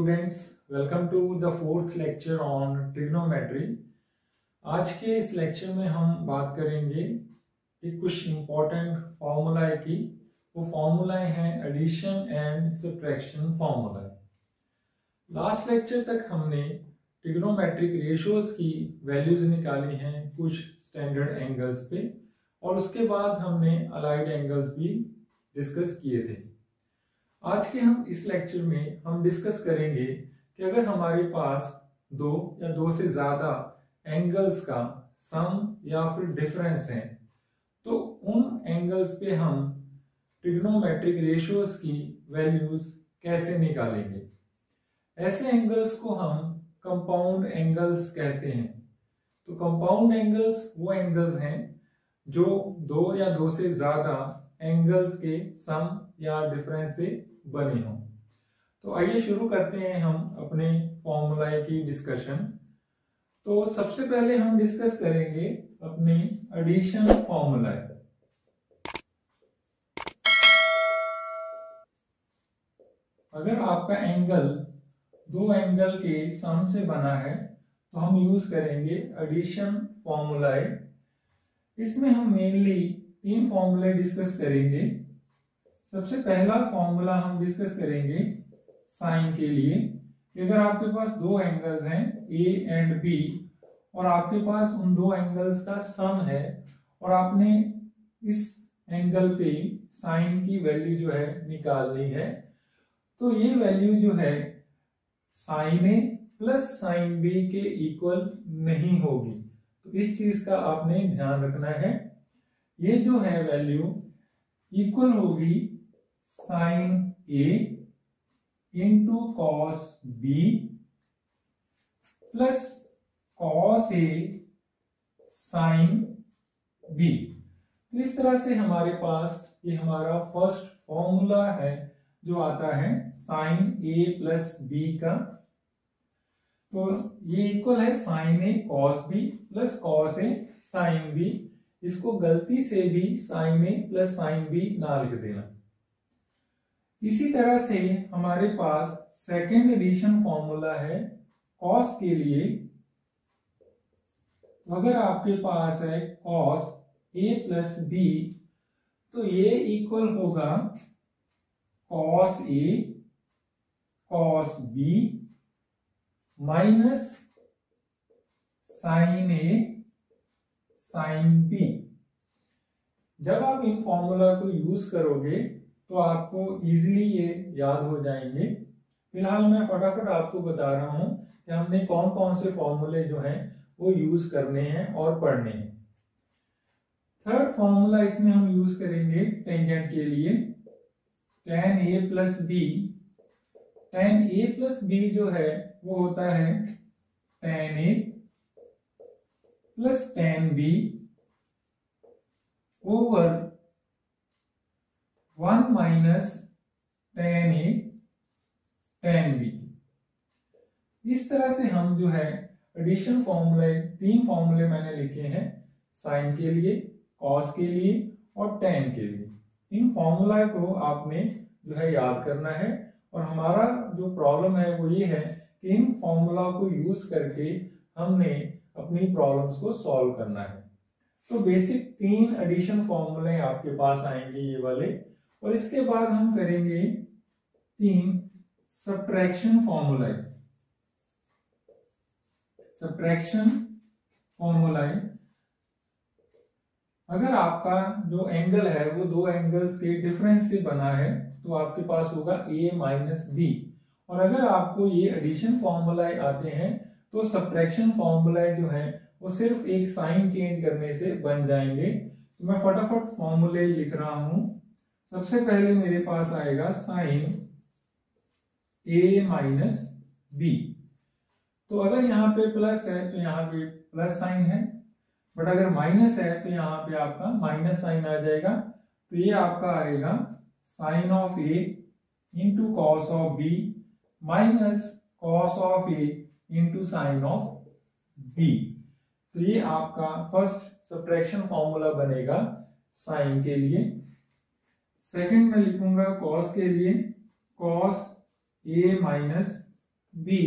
Students, welcome to the fourth lecture on trigonometry. आज के इस लेक्चर में हम बात करेंगे कि कुछ इंपॉर्टेंट फॉर्मूलाए की। वो फॉर्मूलाए हैं addition and subtraction formula. Last lecture तक हमने ट्रिग्नोमेट्रिक रेशियोज की वैल्यूज निकाली हैं कुछ स्टैंडर्ड एंगल्स पे, और उसके बाद हमने अलाइड एंगल्स भी डिस्कस किए थे। आज के हम इस लेक्चर में हम डिस्कस करेंगे कि अगर हमारे पास दो या दो से ज्यादा एंगल्स का सम या फिर डिफरेंस है तो उन एंगल्स पे हम ट्रिग्नोमेट्रिक रेशियोज की वैल्यूज कैसे निकालेंगे। ऐसे एंगल्स को हम कंपाउंड एंगल्स कहते हैं। तो कंपाउंड एंगल्स वो एंगल्स हैं जो दो या दो से ज्यादा एंगल्स के सम या डिफरेंस से बने हों। तो आइए शुरू करते हैं हम अपने फॉर्मूला की डिस्कशन। तो सबसे पहले हम डिस्कस करेंगे अपनी एडिशन फॉर्मूला। अगर आपका एंगल दो एंगल के सम से बना है तो हम यूज करेंगे एडिशन फॉर्मूला। इसमें हम मेनली तीन फॉर्मूले डिस्कस करेंगे। सबसे पहला फॉर्मूला हम डिस्कस करेंगे साइन के लिए। अगर आपके पास दो एंगल्स हैं ए एंड बी और आपके पास उन दो एंगल्स का सम है और आपने इस एंगल पे साइन की वैल्यू जो है निकालनी है, तो ये वैल्यू जो है साइन ए प्लस साइन बी के इक्वल नहीं होगी। तो इस चीज का आपने ध्यान रखना है। ये जो है वैल्यू इक्वल होगी sine A into cos B plus cos A sine B. तो इस तरह से हमारे पास ये हमारा फर्स्ट फॉर्मूला है जो आता है साइन ए प्लस बी का। तो ये इक्वल है sign A cos B plus cos A sine B. इसको गलती से भी साइन ए प्लस साइन बी ना लिख देना। इसी तरह से हमारे पास सेकेंड एडिशन फॉर्मूला है कॉस के लिए। तो अगर आपके पास है कॉस ए प्लस बी तो ये इक्वल होगा cos A cos B minus sign A sine B. जब आप इन फॉर्मूला को यूज करोगे तो आपको इजीली ये याद हो जाएंगे। फिलहाल मैं फटाफट आपको बता रहा हूं कि हमने कौन कौन से फॉर्मूले जो हैं वो यूज करने हैं और पढ़ने हैं। थर्ड फॉर्मूला इसमें हम यूज करेंगे टेंजेंट के लिए, tan a plus B. tan a plus B जो है वो होता है tan a plus tan b over 1 minus tan a tan b। इस तरह से हम जो है एडिशन फॉर्मूले, तीन फॉर्मूले मैंने लिखे हैं साइन के लिए, कॉस के लिए और tan के लिए। इन फॉर्मूला को आपने जो है याद करना है। और हमारा जो प्रॉब्लम है वो ये है कि इन फॉर्मूला को यूज करके हमने अपनी प्रॉब्लम्स को सॉल्व करना है। तो बेसिक तीन एडिशन फॉर्मूले आपके पास आएंगे ये वाले, और इसके बाद हम करेंगे तीन सब्ट्रैक्शन फॉर्मूला। सब्ट्रैक्शन फॉर्मूला, अगर आपका जो एंगल है वो दो एंगल्स के डिफरेंस से बना है तो आपके पास होगा a माइनस बी। और अगर आपको ये एडिशन फॉर्मूला आते हैं तो सब्ट्रैक्शन फॉर्मूला जो है वो सिर्फ एक साइन चेंज करने से बन जाएंगे। तो मैं फटाफट फॉर्मूले लिख रहा हूं। सबसे पहले मेरे पास आएगा साइन a माइनस बी। तो अगर यहाँ पे प्लस है तो यहाँ पे प्लस साइन है, बट अगर माइनस है तो यहाँ पे आपका माइनस साइन आ जाएगा। तो ये आपका आएगा sine of A into cos of B minus cos of A into sine of B. तो ये आपका फर्स्ट सब्ट्रैक्शन फॉर्मूला बनेगा साइन के लिए। सेकंड में लिखूंगा कॉस के लिए, कॉस ए माइनस बी,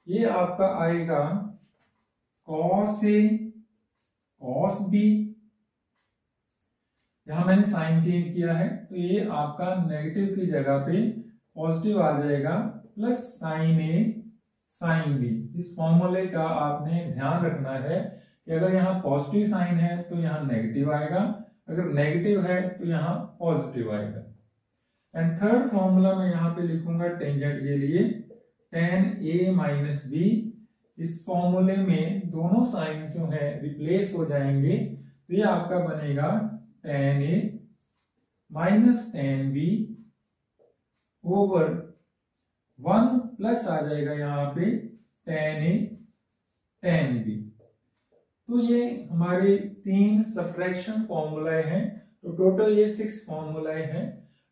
ये आपका आएगा कॉस ए कॉस बी। यहां मैंने साइन चेंज किया है तो ये आपका नेगेटिव की जगह पे पॉजिटिव आ जाएगा, प्लस साइन ए साइन बी। इस फॉर्मूले का आपने ध्यान रखना है कि अगर यहाँ पॉजिटिव साइन है तो यहाँ नेगेटिव आएगा, अगर नेगेटिव है तो यहाँ पॉजिटिव आएगा। एंड थर्ड फॉर्मूला मैं यहाँ पे लिखूंगा टेंजेंट के लिए, tan a माइनस बी। इस फॉर्मूले में दोनों साइन जो है रिप्लेस हो जाएंगे, तो ये आपका बनेगा tan a minus tan b over 1 plus आ जाएगा यहाँ पे tan a tan b। तो ये हमारे 3 सबट्रैक्शन फॉर्मूलाए हैं, तो टोटल ये 6 फॉर्मूलाए हैं।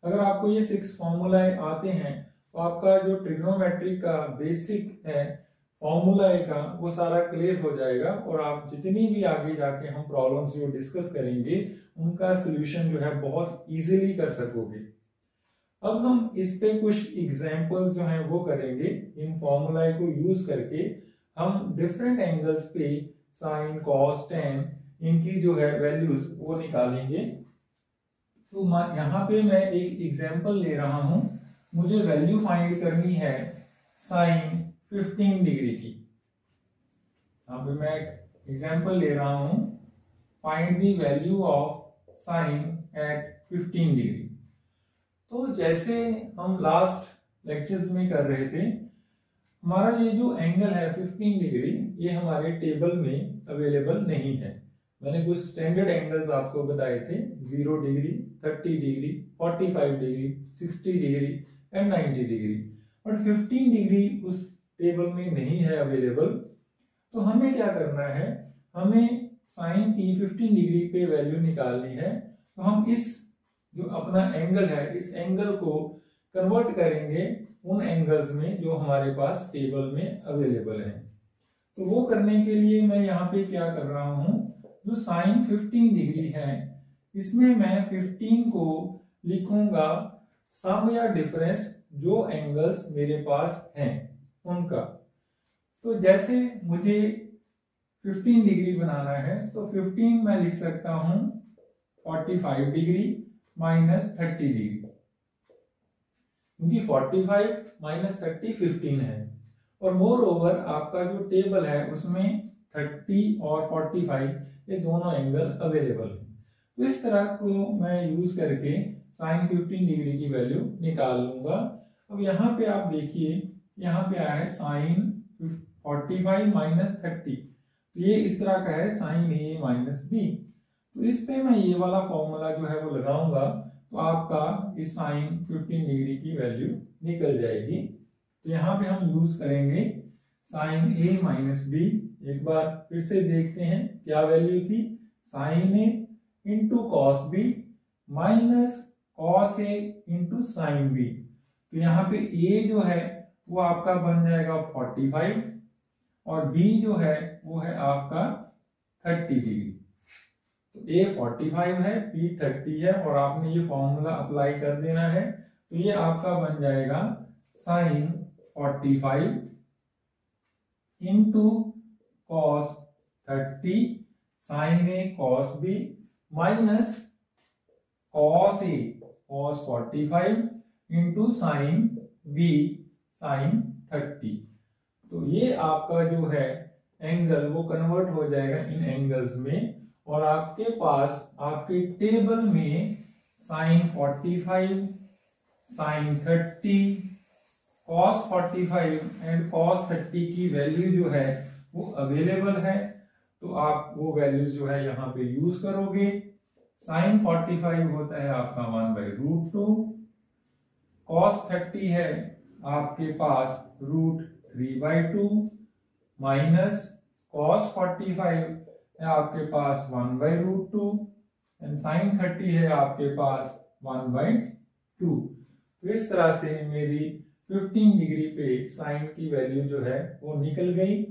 अगर आपको ये 6 फॉर्मूलाए आते हैं तो आपका जो ट्रिग्नोमेट्री का बेसिक है फॉर्मूलाए का वो सारा क्लियर हो जाएगा, और आप जितनी भी आगे जाके हम प्रॉब्लम्स जो डिस्कस करेंगे उनका सोल्यूशन जो है बहुत इजीली कर सकोगे। अब हम इस पे कुछ एग्जांपल्स जो हैं वो करेंगे। इन फॉर्मूलाए को यूज करके हम डिफरेंट एंगल्स पे साइन कॉस टेन इनकी जो है वैल्यूज वो निकालेंगे। तो यहाँ पे मैं एक एग्जांपल ले रहा हूं, मुझे वैल्यू फाइंड करनी है साइन 15 डिग्री की। यहाँ पे मैं एक एग्जांपल ले रहा हूं, find the value of sine at 15 degree. तो जैसे हम लास्ट लेक्चर्स में कर रहे थे, हमारा ये जो एंगल है 15 डिग्री ये हमारे टेबल में अवेलेबल नहीं है। मैंने कुछ स्टैंडर्ड एंगल्स आपको बताए थे, 0 degree, 30 degree, 45 degree, 60 degree and 90 degree, but 15 degree उस टेबल में नहीं है अवेलेबल। तो हमें क्या करना है, हमें साइन की 15 डिग्री पे वैल्यू निकालनी है। तो हम इस जो अपना एंगल है इस एंगल को कन्वर्ट करेंगे उन एंगल्स में जो हमारे पास टेबल में अवेलेबल है। तो वो करने के लिए मैं यहाँ पे क्या कर रहा हूं, जो साइन 15 डिग्री है इसमें मैं 15 को लिखूंगा सम या डिफरेंस जो एंगल्स मेरे पास हैं उनका। तो जैसे मुझे 15 डिग्री बनाना है तो 15 मैं लिख सकता हूं 45 डिग्री माइनस 30 डिग्री, क्योंकि 45 माइनस 30 15 है, और मोर ओवर आपका जो टेबल है उसमें 30 और 45 ये दोनों एंगल अवेलेबल है। तो इस तरह को मैं यूज करके साइन 15 डिग्री की वैल्यू निकाल लूंगा। अब यहाँ पे आप देखिए, यहाँ पे आया है साइन 45 माइनस 30, तो ये इस तरह का है साइन ए माइनस बी। तो इस पे मैं ये वाला फॉर्मूला जो है वो लगाऊंगा, तो आपका इस साइन 15 डिग्री की वैल्यू निकल जाएगी। तो यहाँ पे हम यूज करेंगे साइन ए माइनस बी। एक बार फिर से देखते हैं क्या वैल्यू थी, sine A into cos B minus cos A into sine B. तो यहाँ पे ए जो है वो आपका बन जाएगा 45 और बी जो है वो है आपका 30 डिग्री। तो ए 45 है, बी 30 है, और आपने ये फॉर्मूला अप्लाई कर देना है। तो ये आपका बन जाएगा sine 45 into cos 30 sine A cos B minus cos A cos 45 into sine B sine 30। तो ये आपका जो है एंगल वो कन्वर्ट हो जाएगा इन एंगल्स में, और आपके पास आपके टेबल में sine 45 sine 30 cos 45 and cos 30 की वैल्यू जो है वो अवेलेबल है। तो आप वो वैल्यूज जो है यहाँ पे यूज करोगे। साइन 45 होता है आपका 1/√2, कॉस 30 है आपके पास √3/2 माइनस कॉस 45 है आपके पास 1/√2 एंड साइन 30 है आपके पास 1/2। तो इस तरह से मेरी 15 डिग्री पे साइन की वैल्यू जो है वो निकल गई।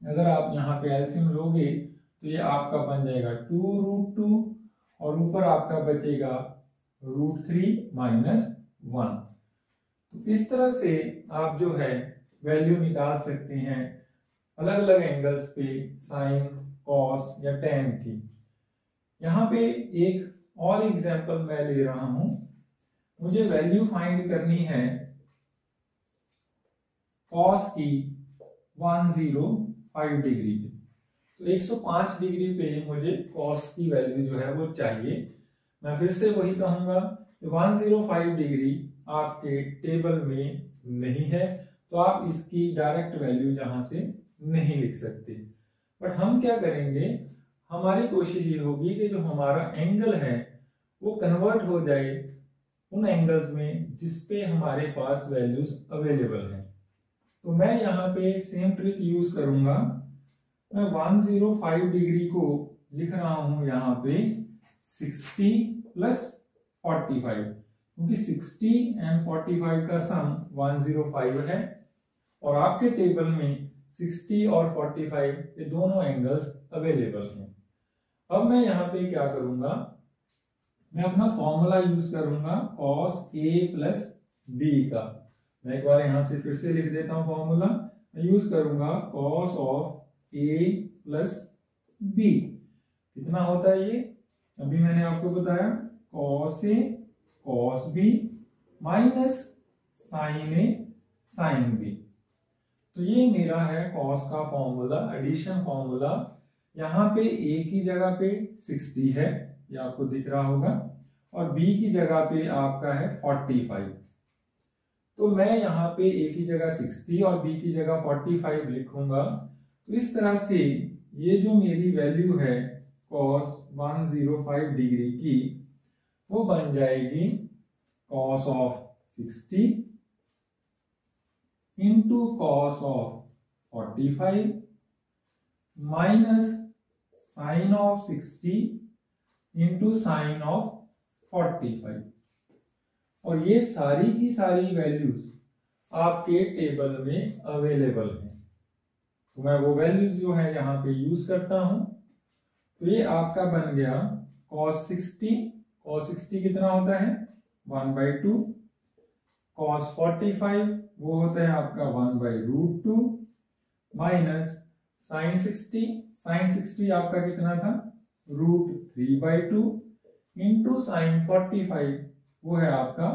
अगर आप यहाँ पे एलसीएम लोगे तो ये आपका बन जाएगा 2√2 और ऊपर आपका बचेगा √3 - 1। तो इस तरह से आप जो है वैल्यू निकाल सकते हैं अलग अलग एंगल्स पे साइन, कॉस या टेन की। यहाँ पे एक और एग्जांपल मैं ले रहा हूं। मुझे वैल्यू फाइंड करनी है कॉस की 105 डिग्री पे। तो 105 डिग्री पे मुझे कॉस की वैल्यू जो है वो चाहिए। मैं फिर से वही कहूंगा कि 105 डिग्री आपके टेबल में नहीं है, तो आप इसकी डायरेक्ट वैल्यू जहां से नहीं लिख सकते। बट हम क्या करेंगे, हमारी कोशिश ये होगी कि जो हमारा एंगल है वो कन्वर्ट हो जाए उन एंगल्स में जिसपे हमारे पास वैल्यूज अवेलेबल हैं। तो मैं यहाँ पे सेम ट्रिक यूज करूंगा। मैं 105 डिग्री को लिख रहा हूं यहाँ पे 60 प्लस 45, क्योंकि 60 एंड 45 का सम 105 है और आपके टेबल में 60 और 45 ये दोनों एंगल्स अवेलेबल हैं। अब मैं यहाँ पे क्या करूंगा, मैं अपना फॉर्मूला यूज करूंगा cos a प्लस b का। मैं एक बार यहां से फिर से लिख देता हूं फॉर्मूला। मैं यूज करूंगा cos of a plus b। कितना होता है ये, अभी मैंने आपको बताया cos a cos b minus sin a sin b। तो ये मेरा है cos का फॉर्मूला, एडिशन फॉर्मूला। यहाँ पे a की जगह पे 60 है, ये आपको दिख रहा होगा, और b की जगह पे आपका है 45। तो मैं यहाँ पे a की जगह 60 और b की जगह 45 लिखूंगा। तो इस तरह से ये जो मेरी वैल्यू है cos 105 डिग्री की, वो बन जाएगी cos of 60 into cos of 45 minus sine of 60 into sine of 45। और ये सारी की सारी वैल्यूज आपके टेबल में अवेलेबल हैं। तो मैं वो वैल्यूज जो है यहाँ पे यूज करता हूं। तो ये आपका बन गया cos 60। cos 60 कितना होता है 1/2। cos 45 वो होता है आपका 1/√2 माइनस साइन 60। साइन 60 आपका कितना था √3/2 इंटू साइन 45 वो है आपका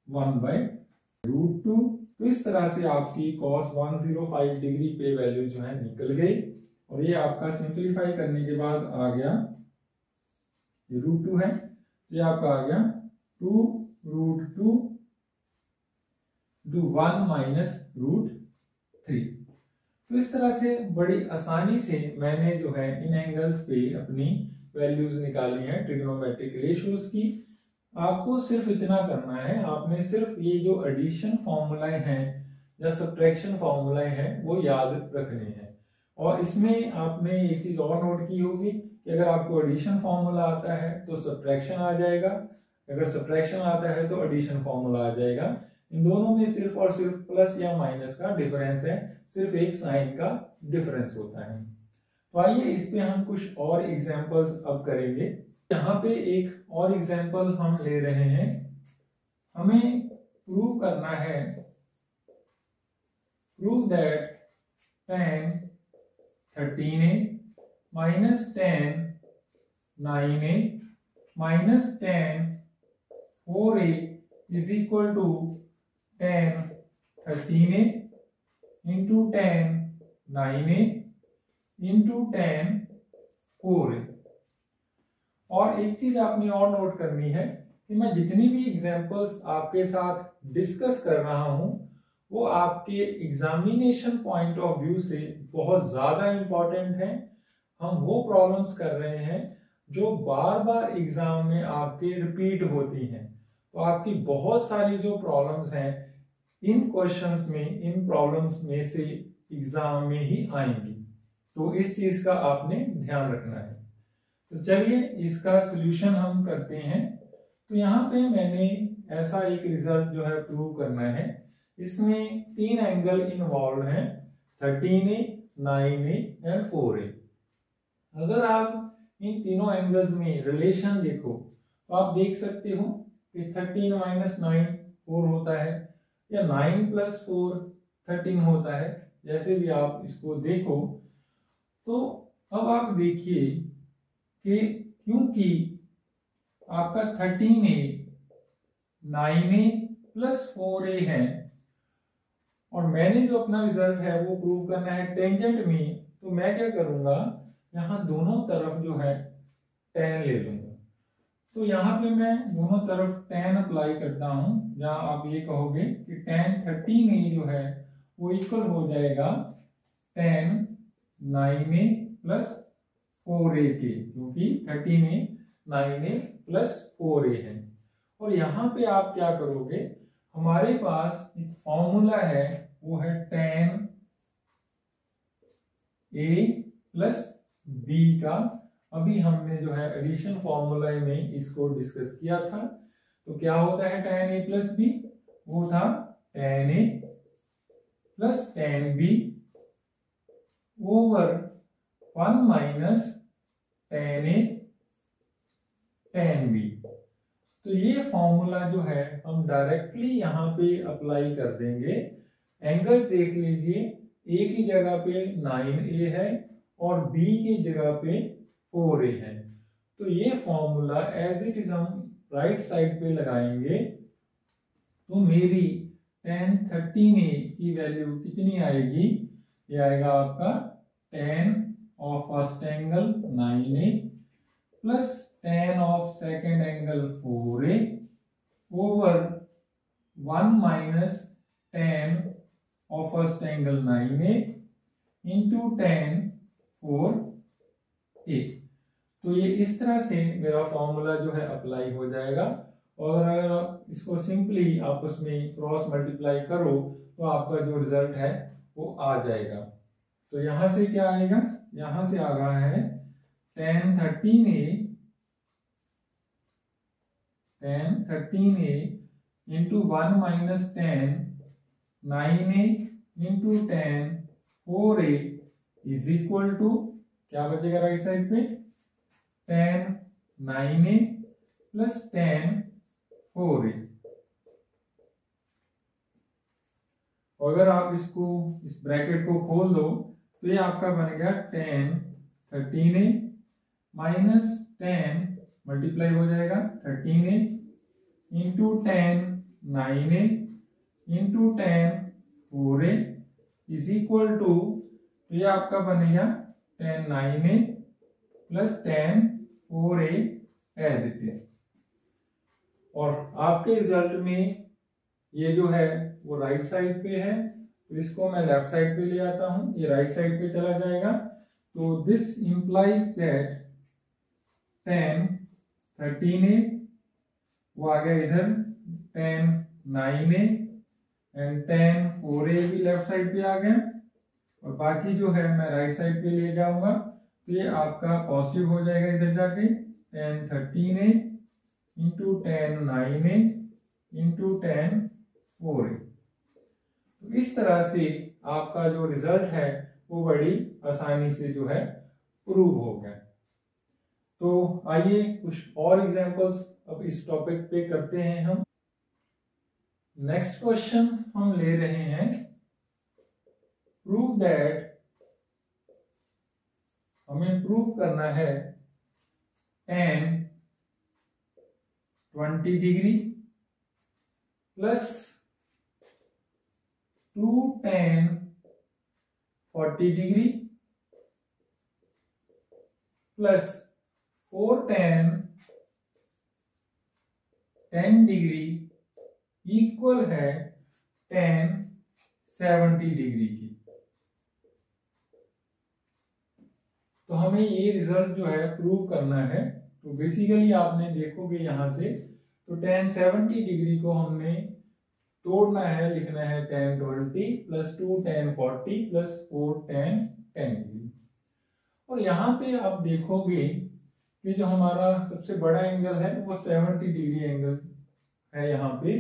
1/√2। तो इस तरह से आपकी cos 105 डिग्री पे वैल्यू जो है निकल गई। और ये आपका सिंप्लीफाई करने के बाद आ गया, ये √2 है, ये आपका आ गया 2√2 1 माइनस √3। तो इस तरह से बड़ी आसानी से मैंने जो है इन एंगल्स पे अपनी वैल्यूज निकाली हैं ट्रिग्नोमेट्रिक रेशियोज की। आपको सिर्फ इतना करना है, आपने सिर्फ ये जो एडिशन फॉर्मूलाए हैं या सब्ट्रैक्शन फॉर्मूलाए हैं वो याद रखने हैं। और इसमें आपने एक चीज और नोट की होगी कि अगर आपको एडिशन फॉर्मूला आता है तो सब्ट्रैक्शन आ जाएगा, अगर सब्ट्रैक्शन आता है तो एडिशन फॉर्मूला आ जाएगा। इन दोनों में सिर्फ और सिर्फ प्लस या माइनस का डिफरेंस है, सिर्फ एक साइन का डिफरेंस होता है। तो आइए इस पे हम कुछ और एग्जांपल्स अब करेंगे। यहाँ पे एक और एग्जांपल हम ले रहे हैं। हमें प्रूव करना है, prove that tan 13a minus tan 9a minus tan 4a is equal to tan 13a into tan 9a into tan 4a। और एक चीज आपने और नोट करनी है कि मैं जितनी भी एग्जांपल्स आपके साथ डिस्कस कर रहा हूं वो आपके एग्जामिनेशन पॉइंट ऑफ व्यू से बहुत ज्यादा इंपॉर्टेंट है। हम वो प्रॉब्लम्स कर रहे हैं जो बार बार एग्जाम में आपके रिपीट होती हैं। तो आपकी बहुत सारी जो प्रॉब्लम्स हैं इन क्वेश्चंस में, इन प्रॉब्लम्स में से एग्जाम में ही आएंगी। तो इस चीज का आपने ध्यान रखना है। तो चलिए इसका सॉल्यूशन हम करते हैं। तो यहाँ पे मैंने ऐसा एक रिजल्ट जो है प्रूव करना है। इसमें 3 एंगल इन्वॉल्व हैं, 13a, 9a एंड 4a। अगर आप इन तीनों एंगल्स में रिलेशन देखो तो आप देख सकते हो कि 13 माइनस 9 4 होता है, या 9 + 4 13 होता है, जैसे भी आप इसको देखो। तो अब आप देखिए कि क्योंकि आपका 13a 9a + 4a है और मैंने जो अपना रिजल्ट है वो प्रूव करना है टेंजेंट में, तो मैं क्या करूंगा, यहाँ दोनों तरफ जो है tan ले लूंगा। तो यहाँ पे मैं दोनों तरफ tan अप्लाई करता हूं, जहां आप ये कहोगे कि tan 13a जो है वो इक्वल हो जाएगा tan 9a + 4a के, क्योंकि 13a 9a + 4a है। और यहाँ पे आप क्या करोगे, हमारे पास एक फॉर्मूला है, वो है tan a + b का। अभी हमने जो है एडिशन फॉर्मूला में इसको डिस्कस किया था। तो क्या होता है tan a + b, वो था tan a + tan b over 1 - tan a tan b। तो ये फॉर्मूला जो है हम डायरेक्टली यहाँ पे अप्लाई कर देंगे। एंगल्स देख लीजिए, a की जगह पे 9a है और b की जगह पे 4a है। तो ये फॉर्मूला एज इट इज हम राइट साइड पे लगाएंगे, तो मेरी tan 13a की वैल्यू कितनी आएगी, ये आएगा आपका tan of first angle 9a plus tan of second angle 4a over 1 - tan of first angle 9a into tan 4a। तो ये इस तरह से मेरा फॉर्मूला जो है अप्लाई हो जाएगा। और अगर आप इसको सिंपली आपस में क्रॉस मल्टीप्लाई करो तो आपका जो रिजल्ट है वो आ जाएगा। तो यहां से क्या आएगा, यहां से आ रहा है tan 13a into 1 - tan 9a into tan 4a is equal to, क्या बचेगा राइट साइड पे, tan 9a + tan 4a। और अगर आप इसको इस ब्रैकेट को खोल दो तो ये आपका बन गया tan 13a minus tan multiply हो जाएगा 13a into tan 9a into tan 4a is equal to, ये आपका बन गया tan 9a + tan 4a as it is. और आपके रिजल्ट में ये जो है वो राइट साइड पे है, तो इसको मैं लेफ्ट साइड पे ले आता हूं, ये राइट साइड पे चला जाएगा। तो this implies that tan 13a वो आ गया इधर, tan 9a and tan 4a भी लेफ्ट साइड पे आ गया, और बाकी जो है मैं राइट साइड पे ले जाऊंगा, तो ये आपका पॉजिटिव हो जाएगा इधर जाके, tan 13a into tan 9a into tan 4a। तो इस तरह से आपका जो रिजल्ट है वो बड़ी आसानी से जो है प्रूव हो गया। तो आइए कुछ और एग्जांपल्स अब इस टॉपिक पे करते हैं हम। नेक्स्ट क्वेश्चन हम ले रहे हैं, प्रूव दैट, हमें प्रूव करना है tan 20 degree plus 2 tan 40 degree plus 4 tan 10 degree equal है tan 70 डिग्री की। तो हमें ये रिजल्ट जो है प्रूव करना है। तो बेसिकली आपने देखोगे यहां से, तो tan 70 डिग्री को हमने तोड़ना है, लिखना है tan 20 plus 2 tan 40 plus 4 tan 10 degree. और यहाँ पे आप देखोगे कि जो हमारा सबसे बड़ा एंगल है वो 70 डिग्री एंगल है। यहाँ पे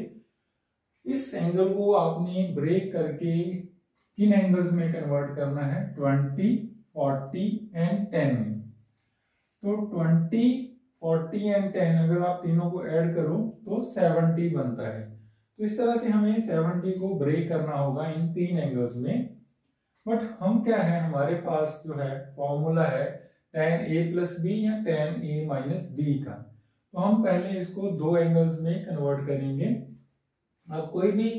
इस एंगल को आपने ब्रेक करके किन एंगल्स में कन्वर्ट करना है, 20, 40 एंड 10 में। तो 20, 40 एंड 10 अगर आप तीनों को ऐड करो तो 70 बनता है। तो इस तरह से हमें 70 को ब्रेक करना होगा इन 3 एंगल्स में। बट हम क्या है, हमारे पास जो है फॉर्मूला है tan a प्लस बी या tan a माइनस बी का। तो हम पहले इसको 2 एंगल्स में कन्वर्ट करेंगे। आप कोई भी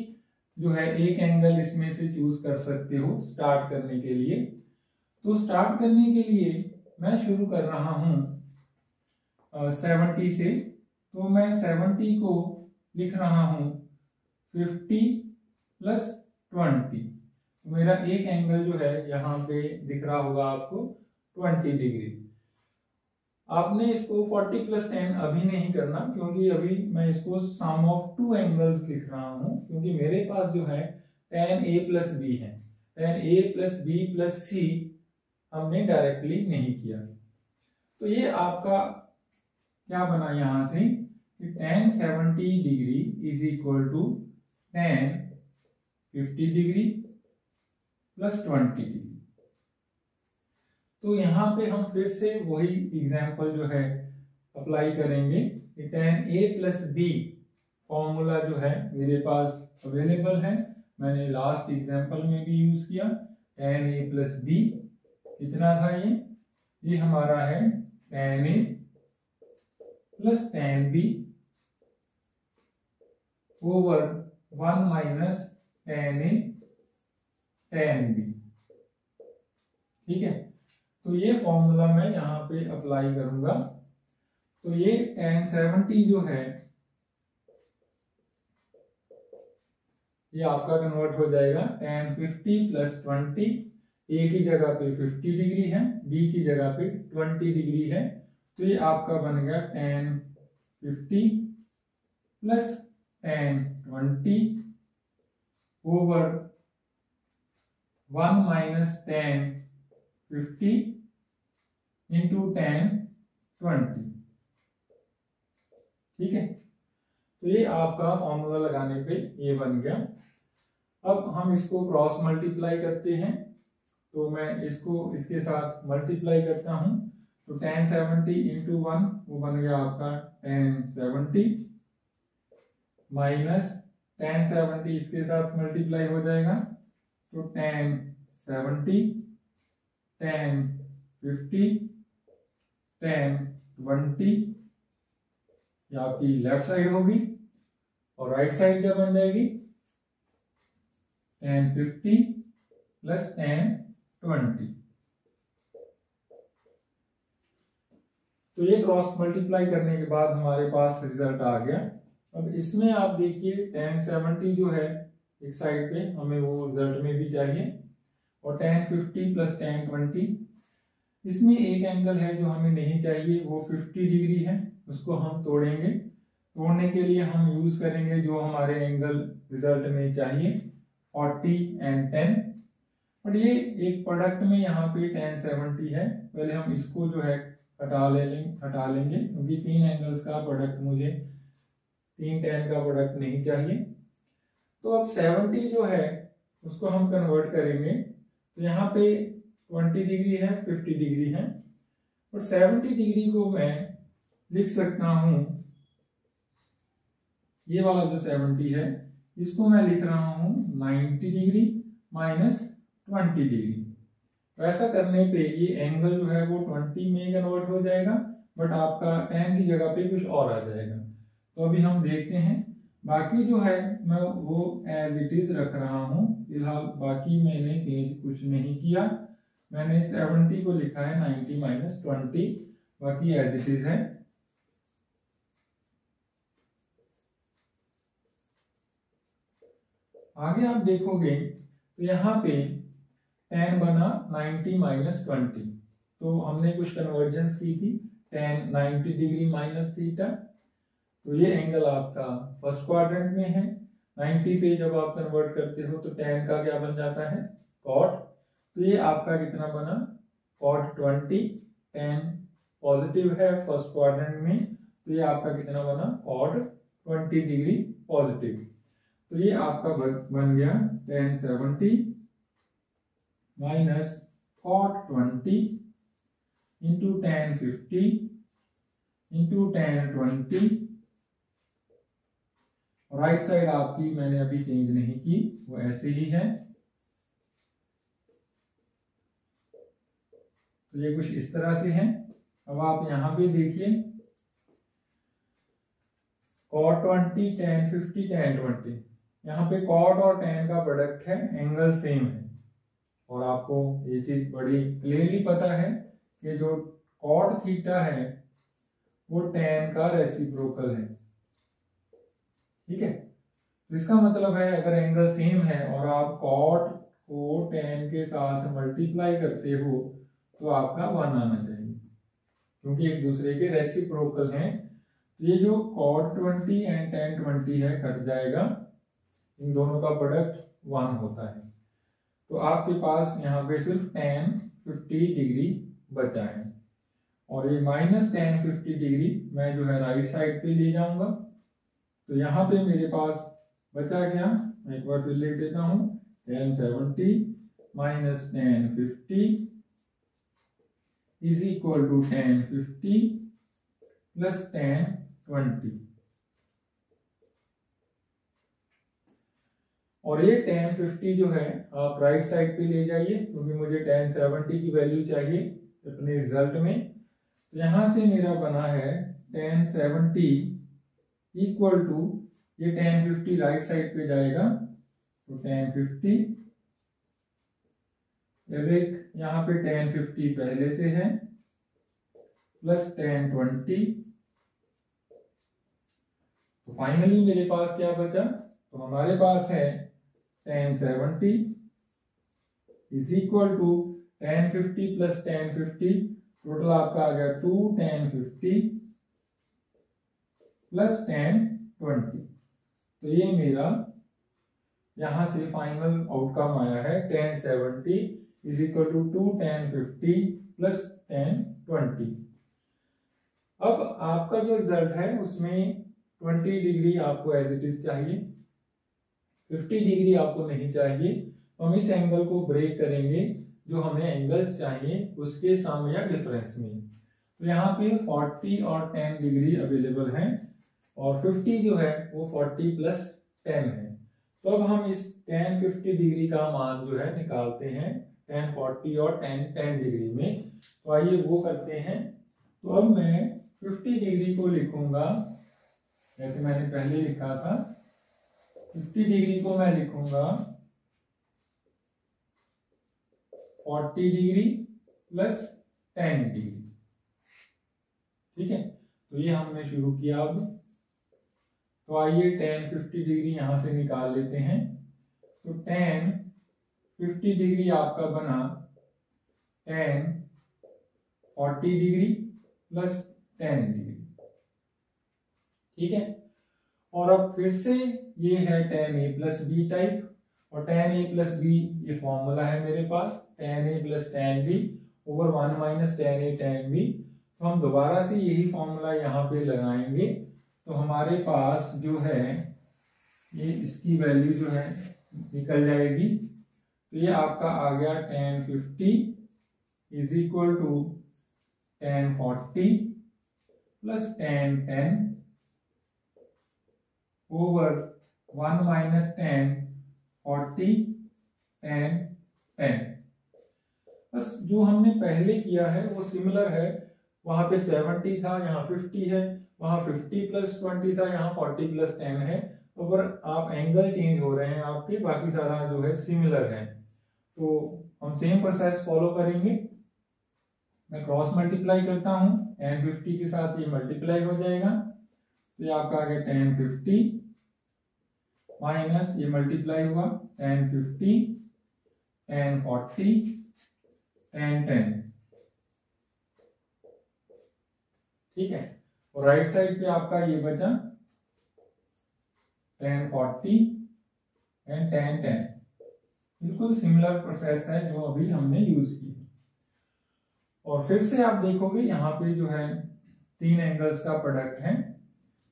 जो है एक एंगल इसमें से चूज कर सकते हो स्टार्ट करने के लिए। तो स्टार्ट करने के लिए मैं शुरू कर रहा हूं 70 से। तो मैं 70 को लिख रहा हूं 50 प्लस 20। तो मेरा एक एंगल जो है यहाँ पे दिख रहा होगा आपको 20 डिग्री। आपने इसको 40 प्लस 10 अभी नहीं करना, क्योंकि अभी मैं इसको सम ऑफ 2 एंगल्स लिख रहा हूं, क्योंकि मेरे पास जो है tan a प्लस बी है। tan a plus B plus C हमने डायरेक्टली नहीं किया। तो ये आपका क्या बना यहां से कि tan 70 degree is equal to tan 50 degree plus 20 degree. तो यहाँ पे हम फिर से वही एग्जाम्पल जो है अप्लाई करेंगे कि tan a plus B formula जो है मेरे पास अवेलेबल है। मैंने लास्ट एग्जाम्पल में भी यूज किया। tan a प्लस बी कितना था, ये हमारा है tan a plus tan b over 1 minus tan a tan b। ठीक है, तो ये फॉर्मूला मैं यहाँ पे अप्लाई करूंगा। तो ये tan 70 जो है ये आपका कन्वर्ट हो जाएगा tan 50 प्लस 20। ए की जगह पे 50 डिग्री है, बी की जगह पे 20 डिग्री है। तो ये आपका बन गया tan 50 plus tan 20 over 1 minus tan 50 into tan 20। ठीक है, तो ये आपका फॉर्मूला लगाने पे ये बन गया। अब हम इसको क्रॉस मल्टीप्लाई करते हैं। तो मैं इसको इसके साथ मल्टीप्लाई करता हूं। तो tan 70 इंटू 1 वो बन गया आपका tan 70 माइनस tan 70 इसके साथ मल्टीप्लाई हो जाएगा। तो tan 70 tan 50 tan 20 ये आपकी लेफ्ट साइड होगी, और राइट साइड क्या बन जाएगी tan 50 प्लस tan 20। तो ये क्रॉस मल्टीप्लाई करने के बाद हमारे पास रिजल्ट आ गया। अब इसमें आप देखिए tan 70 जो है एक साइड पे हमें वो रिजल्ट में भी चाहिए, और tan 50 प्लस tan 20 इसमें एक एंगल है जो हमें नहीं चाहिए, वो 50 डिग्री है, उसको हम तोड़ेंगे। तोड़ने के लिए हम यूज करेंगे जो हमारे एंगल रिजल्ट में चाहिए 40 एंड 10। बट ये एक प्रोडक्ट में यहाँ पे tan 70 है, पहले हम इसको जो है हटा लेंगे, क्योंकि 3 एंगल्स का प्रोडक्ट मुझे 3 tan का प्रोडक्ट नहीं चाहिए। तो अब 70 जो है उसको हम कन्वर्ट करेंगे। तो यहाँ पे 20 डिग्री है, 50 डिग्री है, और 70 डिग्री को मैं लिख सकता हूं, ये वाला जो 70 है इसको मैं लिख रहा हूं 90 डिग्री माइनस 20 डिग्री। तो ऐसा करने पे ये एंगल जो है वो 20 में कन्वर्ट हो जाएगा, बट आपका tan की जगह पे कुछ और आ जाएगा। तो अभी हम देखते हैं। बाकी जो है मैं वो एज इट इज रख रहा हूं फिलहाल, बाकी मैंने चेंज कुछ नहीं किया। मैंने 70 को लिखा है 90 माइनस 20, बाकी एज इट इज है। आगे आप देखोगे तो यहाँ पे tan बना 90 माइनस 20। तो हमने कुछ कन्वर्जेंस की थी, tan 90 डिग्री माइनस थीटा। तो ये एंगल आपका फर्स्ट क्वाड्रेंट में है। 90 पे जब आप कन्वर्ट करते हो तो tan का क्या बन जाता है cot। तो ये आपका कितना बना cot 20। tan पॉजिटिव है फर्स्ट क्वाड्रेंट में, तो ये आपका कितना बना cot 20 डिग्री पॉजिटिव। तो ये आपका बन गया tan 70 minus cot 20 into tan 50 into tan 20 right side आपकी मैंने अभी चेंज नहीं की, वो ऐसे ही है। तो ये कुछ इस तरह से है। अब आप यहां पे देखिए cot 20 tan 50 tan 20, यहाँ पे cot और tan का प्रोडक्ट है, एंगल सेम है। और आपको ये चीज बड़ी क्लियरली पता है कि जो cot थीटा है वो tan का रेसिप्रोकल है। ठीक है, तो इसका मतलब है अगर एंगल सेम है और आप cot को tan के साथ मल्टीप्लाई करते हो तो आपका 1 आना चाहिए, क्योंकि एक दूसरे के रेसिप्रोकल हैं। ये जो cot 20 एंड tan 20 है कट जाएगा, इन दोनों का प्रोडक्ट 1 होता है। तो आपके पास यहाँ पे सिर्फ tan 50 डिग्री बचा है, और ये माइनस tan 50 डिग्री मैं जो है राइट साइड पे ले जाऊंगा। तो यहाँ पे मेरे पास बचा क्या, मैं एक बार फिर लिख देता हूँ, tan 70 minus tan 50 is equal to tan 50 plus tan 20। और ये tan 50 जो है आप राइट साइड पे ले जाइए, क्योंकि मुझे tan 70 की वैल्यू चाहिए अपने रिजल्ट में। तो यहां से मेरा बना है tan 70 इक्वल टू, ये tan 50 राइट साइड पे जाएगा, तो tan 50 यहाँ पे tan 50 पहले से है प्लस tan 20। तो फाइनली मेरे पास क्या बचा, तो हमारे पास है tan 70 is equal to tan 50 plus tan 50, total आपका आ गया 2 tan 50 प्लस tan 20। तो ये मेरा यहां से फाइनल आउटकम आया है tan 70 is equal to 2 tan 50 plus tan 20। अब आपका जो रिजल्ट है उसमें 20 डिग्री आपको एज इट इज चाहिए, 50 डिग्री आपको नहीं चाहिए। तो हम इस एंगल को ब्रेक करेंगे, जो हमें एंगल्स चाहिए उसके सम या डिफरेंस में। तो यहाँ पे 40 और 10 डिग्री अवेलेबल है, और 50 जो है वो 40 प्लस 10 है। तो अब हम इस tan 50 डिग्री का मान जो है निकालते हैं tan 40 और tan 10 डिग्री में। तो आइए वो करते हैं। तो अब मैं 50 डिग्री को लिखूंगा जैसे मैंने पहले लिखा था, 50 डिग्री को मैं लिखूंगा 40 डिग्री प्लस 10 डिग्री। ठीक है, तो ये हमने शुरू किया। अब तो आइए tan 50 डिग्री यहां से निकाल लेते हैं। तो tan 50 डिग्री आपका बना tan 40 डिग्री प्लस 10 डिग्री। ठीक है, और अब फिर से ये है tan a plus B type, और tan a प्लस बी ये फॉर्मूला है मेरे पास, tan a plus tan b over 1 minus tan a tan b। तो हम दोबारा से यही फॉर्मूला यहाँ पे लगाएंगे। तो हमारे पास जो है ये इसकी वैल्यू जो है निकल जाएगी। तो ये आपका आ गया tan 50 is equal to tan 40 plus tan 10 over 1 minus tan 40 tan 10। बस जो हमने पहले किया है वो सिमिलर है, वहां पे 70 था, यहाँ 50 है, वहां 50 प्लस 20 था, यहाँ 40 प्लस 10 है। तो पर आप एंगल चेंज हो रहे हैं आपके, बाकी सारा जो है सिमिलर है। तो हम सेम प्रोसेस फॉलो करेंगे। मैं क्रॉस मल्टीप्लाई करता हूं, tan 50 के साथ ये मल्टीप्लाई हो जाएगा। तो ये आपका आ गया tan 50 माइनस ये मल्टीप्लाई हुआ tan 50 tan 40 tan 10। ठीक है, और राइट साइड पे आपका ये बचा tan 40 एंड tan 10। बिल्कुल सिमिलर प्रोसेस है जो अभी हमने यूज की। और फिर से आप देखोगे यहाँ पे जो है 3 एंगल्स का प्रोडक्ट है,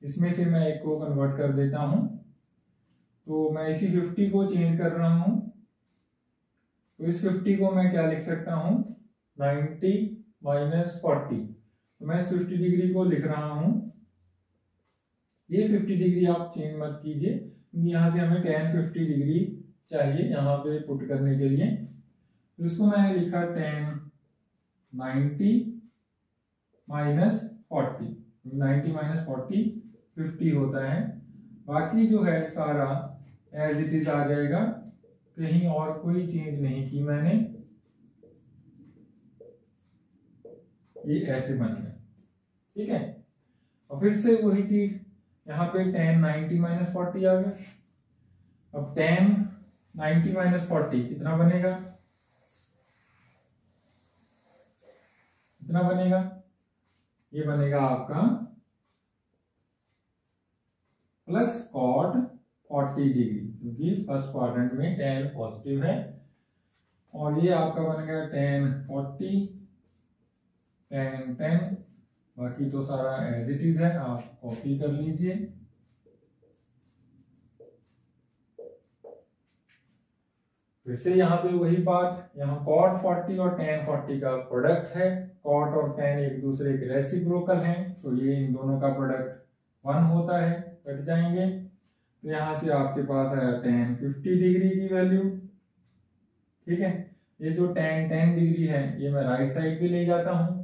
इसमें से मैं एक को कन्वर्ट कर देता हूं। तो मैं इसी 50 को चेंज कर रहा हूं। तो इस 50 को मैं क्या लिख सकता हूं, 90 माइनस 40। तो मैं इस 50 डिग्री को लिख रहा हूं ये 50 डिग्री आप चेंज मत कीजिए, क्योंकि यहाँ से हमें tan 50 डिग्री चाहिए यहाँ पे पुट करने के लिए। तो इसको मैंने लिखा tan 90 माइनस 40, 90 माइनस 40 50 होता है। बाकी जो है सारा एज इट इज आ जाएगा, कहीं और कोई चेंज नहीं की मैंने, ये ऐसे बन गया। ठीक है, और फिर से वही चीज यहाँ पे tan 90 माइनस 40 आ गया। अब tan 90 माइनस 40 कितना बनेगा, कितना बनेगा, ये बनेगा आपका प्लस cot 40 डिग्री, क्योंकि फर्स्ट क्वाड्रेंट में tan पॉजिटिव है। और ये आपका बन गया tan 40 tan 10, बाकी तो सारा एज इट इज है, आप कॉपी कर लीजिए। फिर से यहाँ पे वही बात, यहाँ cot 40 और tan 40 का प्रोडक्ट है, cot और tan एक दूसरे के रेसिप्रोकल हैं, तो ये इन दोनों का प्रोडक्ट 1 होता है, कट जाएंगे। तो यहाँ से आपके पास आया tan 50 डिग्री की वैल्यू। ठीक है, ये जो tan 10 डिग्री है ये मैं राइट साइड पे ले जाता हूँ,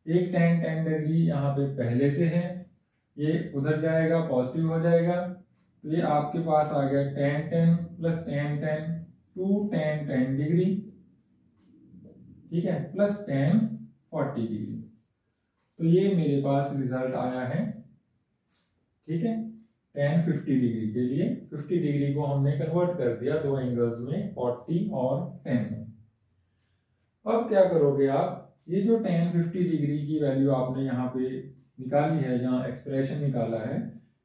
एक tan 10 डिग्री यहाँ पे पहले से है, ये उधर जाएगा, पॉजिटिव हो जाएगा। तो ये आपके पास आ गया tan 10 plus tan 10 two tan 10 degree, ठीक है, प्लस tan 40 डिग्री। तो ये मेरे पास रिजल्ट आया है। ठीक है, tan 50 डिग्री के लिए 50 डिग्री को हमने कन्वर्ट कर दिया दो एंगल्स में, 40 और 10 में। अब क्या करोगे आप, ये जो tan 50 डिग्री की वैल्यू आपने यहाँ पे निकाली है, यहाँ एक्सप्रेशन निकाला है,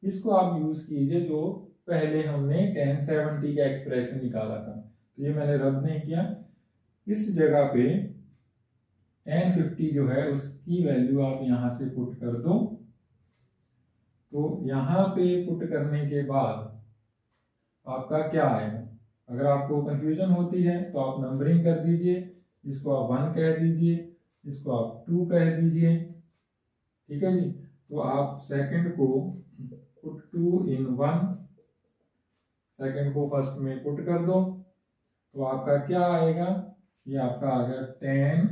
इसको आप यूज कीजिए जो पहले हमने tan 70 का एक्सप्रेशन निकाला था। तो ये मैंने रद्द नहीं किया, इस जगह पे tan 50 जो है उसकी वैल्यू आप यहाँ से पुट कर दो। तो यहाँ पे पुट करने के बाद आपका क्या आएगा, अगर आपको कंफ्यूजन होती है तो आप नंबरिंग कर दीजिए, इसको आप 1 कह दीजिए, इसको आप 2 कह दीजिए। ठीक है जी, तो आप सेकंड को पुट 2 in 1, सेकंड को फर्स्ट में पुट कर दो, तो आपका क्या आएगा, ये आपका आ गया tan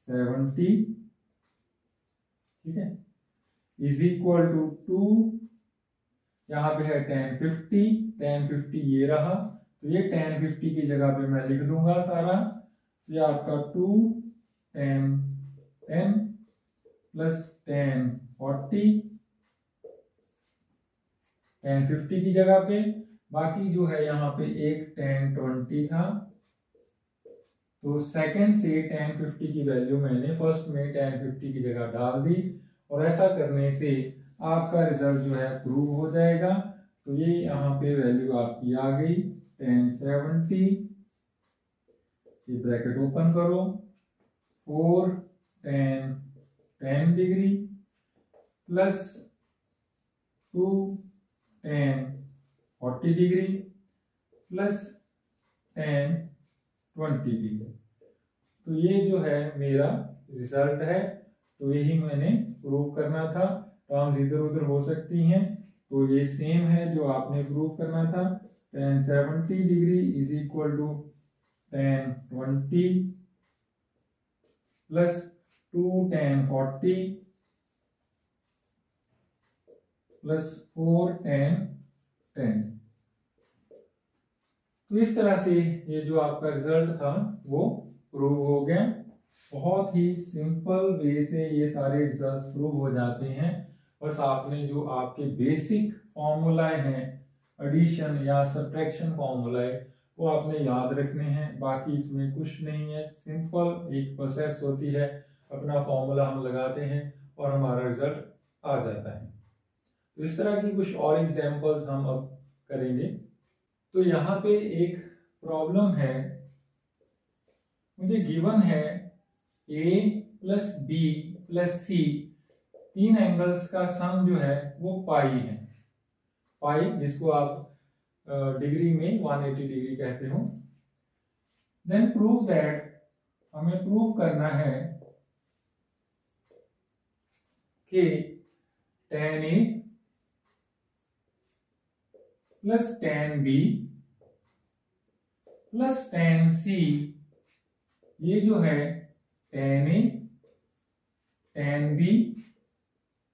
70, ठीक है, इज इक्वल टू 2, यहाँ पे है tan 50 ये रहा, तो ये tan 50 की जगह पे मैं लिख दूंगा सारा, ये आपका 2 tan 10 प्लस tan 40 tan 50 की जगह पे, बाकी जो है यहाँ पे एक tan 20 था, तो सेकंड से tan 50 की वैल्यू मैंने फर्स्ट में tan 50 की जगह डाल दी, और ऐसा करने से आपका रिजल्ट जो है प्रूव हो जाएगा। तो ये यहाँ पे वैल्यू आपकी आ गई tan 70, ये ब्रैकेट ओपन करो, 4 tan 10 degree plus 2 tan 40 degree plus tan 20 degree. तो ये जो है मेरा रिजल्ट है, तो यही मैंने प्रूव करना था। टर्म्स इधर उधर हो सकती हैं, तो ये सेम है जो आपने प्रूव करना था। tan 70 degree is equal to tan 20 plus 2 tan 40 plus 4 tan 10। तो इस तरह से ये जो आपका रिजल्ट था वो प्रूव हो गया। बहुत ही सिंपल वे से ये सारे रिजल्ट्स प्रूव हो जाते हैं। बस आपने जो आपके बेसिक फॉर्मूलाए हैं, एडिशन या सब्ट्रैक्शन फॉर्मूलाए, वो आपने याद रखने हैं। बाकी इसमें कुछ नहीं है, सिंपल एक प्रोसेस होती है, अपना फॉर्मूला हम लगाते हैं और हमारा रिजल्ट आ जाता है। तो इस तरह की कुछ और एग्जांपल्स हम अब करेंगे। तो यहाँ पे एक प्रॉब्लम है, मुझे गिवन है a प्लस बी प्लस सी, तीन एंगल्स का सम जो है वो पाई है, पाई जिसको आप डिग्री में 180 डिग्री कहते हो। देन प्रूव दैट, हमें प्रूव करना है कि tan a plus tan B plus tan C, ये जो है tan A, tan B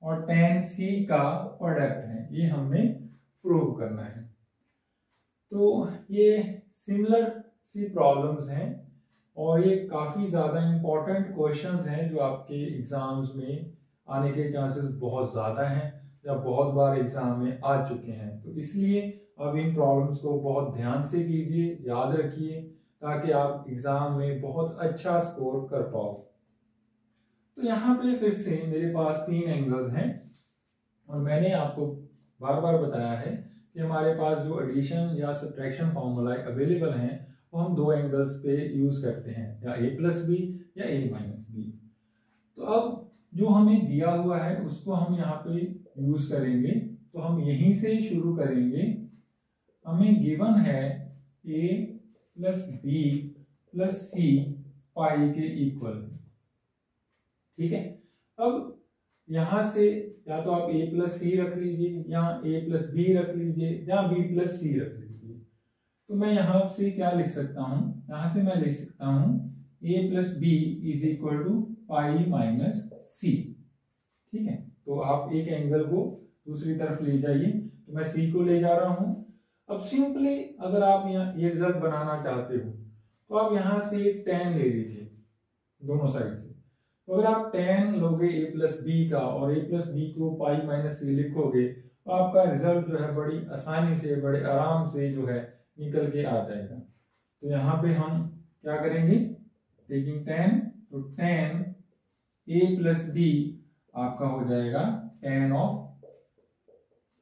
और tan C का प्रोडक्ट है, ये हमने प्रूव करना है। तो ये सिमिलर सी प्रॉब्लम्स हैं और ये काफी ज्यादा इंपॉर्टेंट क्वेश्चंस हैं जो आपके एग्जाम्स में आने के चांसेस बहुत ज्यादा हैं या बहुत बार एग्जाम में आ चुके हैं। तो इसलिए अब इन प्रॉब्लम्स को बहुत ध्यान से कीजिए, याद रखिए, ताकि आप एग्जाम में बहुत अच्छा स्कोर कर पाओ। तो यहाँ पे फिर से मेरे पास 3 एंगल्स हैं और मैंने आपको बार बार बताया है कि हमारे पास जो एडिशन या सब्ट्रैक्शन फॉर्मूला अवेलेबल हैं वो हम 2 एंगल्स पे यूज करते हैं, या a+b या a-b। तो अब जो हमें दिया हुआ है उसको हम यहाँ पे यूज करेंगे। तो हम यहीं से शुरू करेंगे। हमें गिवन है a plus b plus c पाई के इक्वल, ठीक है। अब यहां से या तो आप a प्लस सी रख लीजिए, या a प्लस बी रख लीजिए, या b प्लस सी रख लीजिए। तो मैं यहां से क्या लिख सकता हूं, यहां से मैं लिख सकता हूं a plus B is equal to pi minus C, ठीक है। तो आप एक एंगल को दूसरी तरफ ले जाइए, तो मैं सी को ले जा रहा हूं। अब सिंपली अगर आप यहाँ ये रिजल्ट बनाना चाहते हो तो आप यहां से tan ले लीजिए दोनों साइड से। तो अगर आप tan लोगे a प्लस बी का और a प्लस बी को पाई माइनस सी लिखोगे तो आपका रिजल्ट जो है बड़ी आसानी से, बड़े आराम से जो है निकल के आ जाएगा। तो यहाँ पे हम क्या करेंगे, टेकिंग tan, तो tan a प्लस बी आपका हो जाएगा tan ऑफ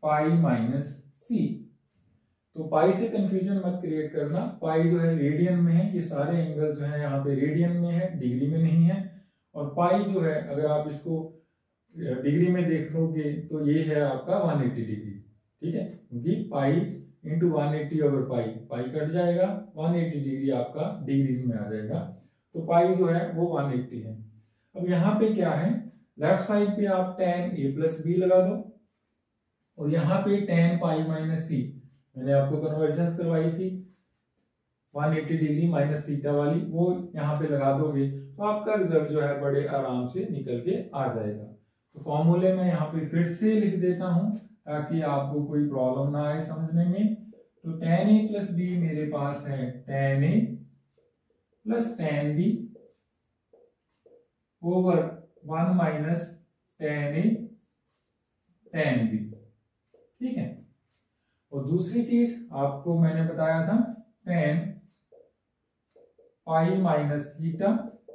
पाई माइनस सी। तो पाई से कंफ्यूजन मत क्रिएट करना, पाई जो है रेडियन में है, ये सारे एंगल जो है यहाँ पे रेडियन में है, डिग्री में नहीं है। और पाई जो है अगर आप इसको डिग्री में देखोगे तो ये है आपका 180 डिग्री, ठीक है, क्योंकि पाई इंटू 180 ओवर पाई, पाई कट जाएगा, 180 डिग्री आपका डिग्रीज में आ जाएगा। तो पाई जो है वो 180 है। अब यहाँ पे क्या है, लेफ्ट साइड पे आप tan a प्लस बी लगा दो और यहाँ पे tan पाई माइनस सी, मैंने आपको कन्वर्जेंस करवाई थी 180 डिग्री माइनस थीटा वाली, वो यहाँ पे लगा दोगे तो आपका रिजल्ट जो है बड़े आराम से निकल के आ जाएगा। तो फॉर्मूले में यहाँ पे फिर से लिख देता हूँ ताकि आपको कोई प्रॉब्लम ना आए समझने में। तो tan a प्लस बी मेरे पास है tan a plus tan b over 1 minus tan a tan b, ठीक है। और दूसरी चीज आपको मैंने बताया था tan पाई माइनस थीटा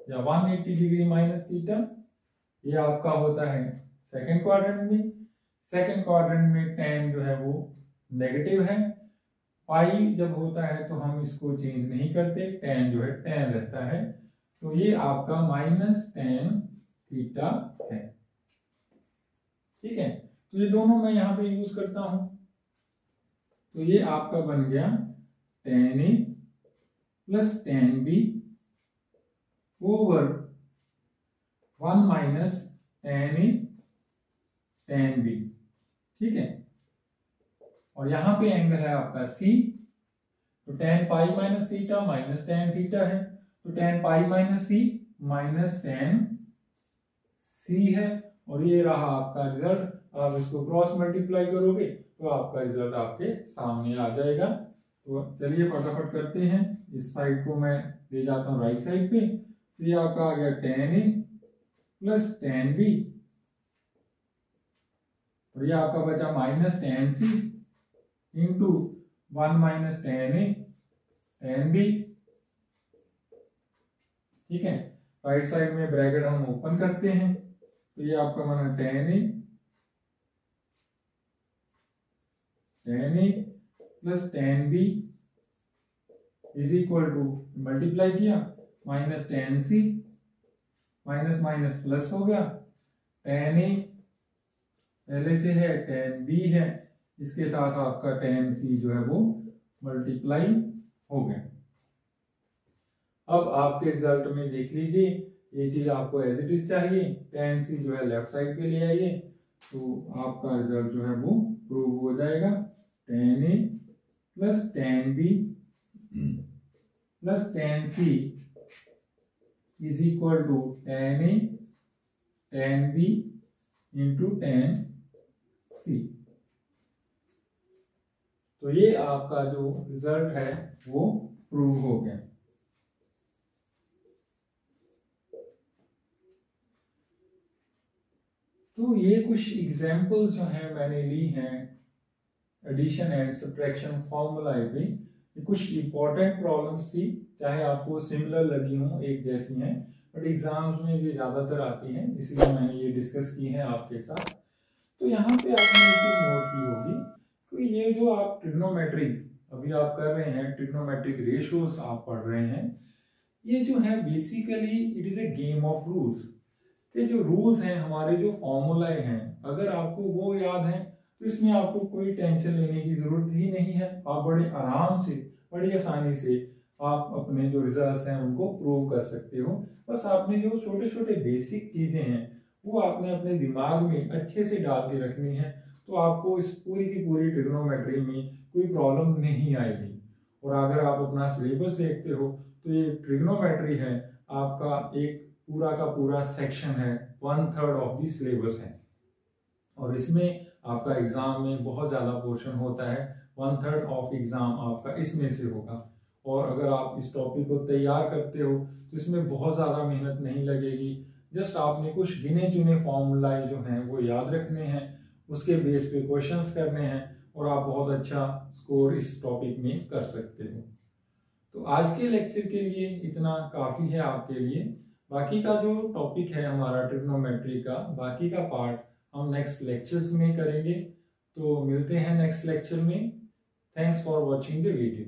या 180 डिग्री माइनस थीटा, ये आपका होता है सेकंड क्वाड्रेंट में। सेकंड क्वाड्रेंट में tan जो है वो नेगेटिव है, पाई जब होता है तो हम इसको चेंज नहीं करते, tan जो है tan रहता है। तो ये आपका माइनस tan थीटा है, ठीक है। तो ये दोनों मैं यहाँ पे यूज करता हूं। तो ये आपका बन गया tan a plus tan b over 1 minus tan a tan b, ठीक है। और यहां पे एंगल है आपका c, तो tan pi minus theta minus tan theta है, तो tan pi minus c minus tan c है। और ये रहा आपका रिजल्ट। आप इसको क्रॉस मल्टीप्लाई करोगे तो आपका रिजल्ट आपके सामने आ जाएगा। तो चलिए फटाफट करते हैं। इस साइड को मैं ले जाता हूँ राइट साइड पे। तो ये आपका आ गया tan a plus tan b और ये आपका बचा minus tan c into 1 minus tan a tan b, ठीक है। राइट साइड में ब्रैकेट हम ओपन करते हैं, तो ये आपका बना tan a plus tan b is equal to, multiply किया, minus tan c, minus minus plus हो गया, tan a पहले से है, tan b है, इसके साथ आपका tan c जो है वो मल्टीप्लाई हो गया। अब आपके रिजल्ट में देख लीजिए, ये चीज आपको एज इट इज चाहिए, tan c जो है लेफ्ट साइड पे ले आइए, तो आपका रिजल्ट जो है वो प्रूव हो जाएगा। tan a plus tan b plus tan c is equal to tan a tan b into tan c। तो ये आपका जो रिजल्ट है वो प्रूव हो गया। तो ये कुछ एग्जांपल्स जो हैं मैंने ली हैं एडिशन एंड सब्ट्रैक्शन फॉर्मूला पे। ये कुछ इंपॉर्टेंट प्रॉब्लम्स थी, चाहे आपको सिमिलर लगी हो, एक जैसी हैं, बट एग्जाम्स में ये ज्यादातर आती हैं, इसलिए मैंने ये डिस्कस की है आपके साथ। तो यहाँ पे आपने एक चीज नोट की होगी कि ये जो आप ट्रिग्नोमेट्रिक अभी आप कर रहे हैं, ट्रिग्नोमेट्रिक रेशियोज आप पढ़ रहे हैं, ये जो है basically it is a game of rules. कि जो रूल्स हैं, हमारे जो फॉर्मूलाए हैं, अगर आपको वो याद है तो इसमें आपको कोई टेंशन लेने की जरूरत ही नहीं है। आप बड़े आराम से, बड़ी आसानी से आप अपने जो रिजल्ट्स हैं उनको प्रूव कर सकते हो। बस आपने जो छोटे छोटे बेसिक चीजें हैं वो आपने अपने दिमाग में अच्छे से डाल के रखनी है, तो आपको इस पूरी की पूरी ट्रिग्नोमेट्री में कोई प्रॉब्लम नहीं आएगी। और अगर आप अपना सिलेबस देखते हो तो ये ट्रिग्नोमेट्री है आपका एक पूरा का पूरा सेक्शन है, 1/3 ऑफ द सिलेबस है। और इसमें आपका एग्जाम में बहुत ज्यादा पोर्शन होता है, 1/3 ऑफ एग्जाम आपका इसमें से होगा। और अगर आप इस टॉपिक को तैयार करते हो तो इसमें बहुत ज्यादा मेहनत नहीं लगेगी। जस्ट आपने कुछ गिने चुने फॉर्मूलाए जो हैं वो याद रखने हैं, उसके बेस पे क्वेश्चंस करने हैं और आप बहुत अच्छा स्कोर इस टॉपिक में कर सकते हो। तो आज के लेक्चर के लिए इतना काफी है आपके लिए। बाकी का जो टॉपिक है हमारा ट्रिग्नोमेट्री का, बाकी का पार्ट हम नेक्स्ट लेक्चर्स में करेंगे। तो मिलते हैं नेक्स्ट लेक्चर में। Thanks for watching the video.